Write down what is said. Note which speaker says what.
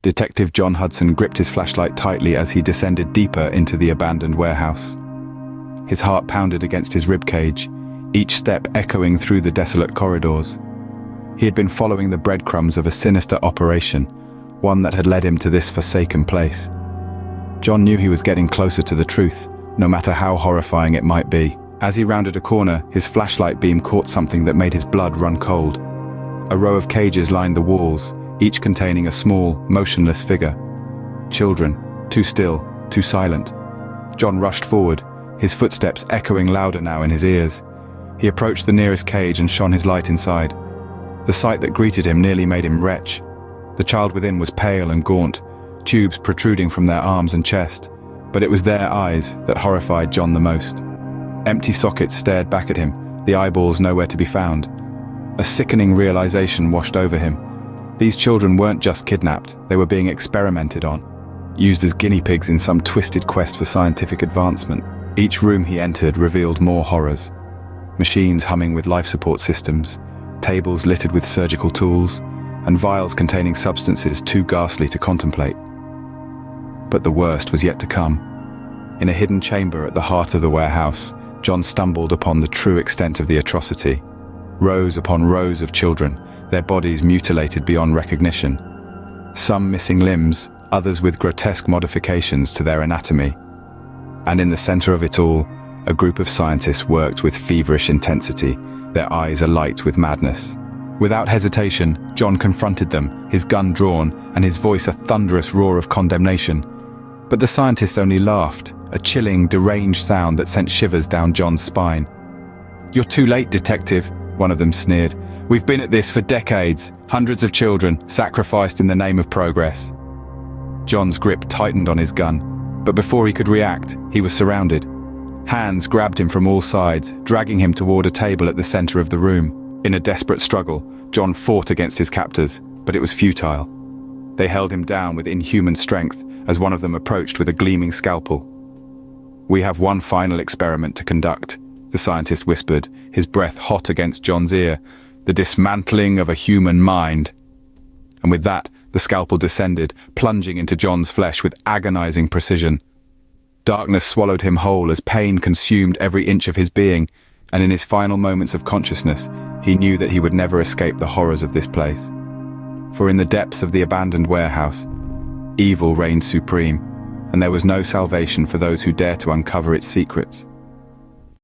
Speaker 1: Detective John Hudson gripped his flashlight tightly as he descended deeper into the abandoned warehouse. His heart pounded against his ribcage, each step echoing through the desolate corridors. He had been following the breadcrumbs of a sinister operation, one that had led him to this forsaken place. John knew he was getting closer to the truth, no matter how horrifying it might be. As he rounded a corner, his flashlight beam caught something that made his blood run cold. A row of cages lined the walls, each containing a small, motionless figure. Children, too still, too silent. John rushed forward, his footsteps echoing louder now in his ears. He approached the nearest cage and shone his light inside. The sight that greeted him nearly made him retch. The child within was pale and gaunt, tubes protruding from their arms and chest, but it was their eyes that horrified John the most. Empty sockets stared back at him, the eyeballs nowhere to be found. A sickening realization washed over him. These children weren't just kidnapped, they were being experimented on, used as guinea pigs in some twisted quest for scientific advancement. Each room he entered revealed more horrors. Machines humming with life support systems, tables littered with surgical tools, and vials containing substances too ghastly to contemplate. But the worst was yet to come. In a hidden chamber at the heart of the warehouse, John stumbled upon the true extent of the atrocity. Rows upon rows of children, their bodies mutilated beyond recognition. Some missing limbs, others with grotesque modifications to their anatomy. And in the center of it all, a group of scientists worked with feverish intensity, their eyes alight with madness. Without hesitation, John confronted them, his gun drawn, and his voice a thunderous roar of condemnation. But the scientists only laughed, a chilling, deranged sound that sent shivers down John's spine. "You're too late, detective," one of them sneered. "We've been at this for decades, hundreds of children sacrificed in the name of progress." John's grip tightened on his gun, but before he could react, he was surrounded. Hands grabbed him from all sides, dragging him toward a table at the center of the room. In a desperate struggle, John fought against his captors, but it was futile. They held him down with inhuman strength as one of them approached with a gleaming scalpel. "We have one final experiment to conduct," the scientist whispered, his breath hot against John's ear. "The dismantling of a human mind." And with that, the scalpel descended, plunging into John's flesh with agonizing precision. Darkness swallowed him whole as pain consumed every inch of his being, and in his final moments of consciousness, he knew that he would never escape the horrors of this place. For in the depths of the abandoned warehouse, evil reigned supreme, and there was no salvation for those who dare to uncover its secrets.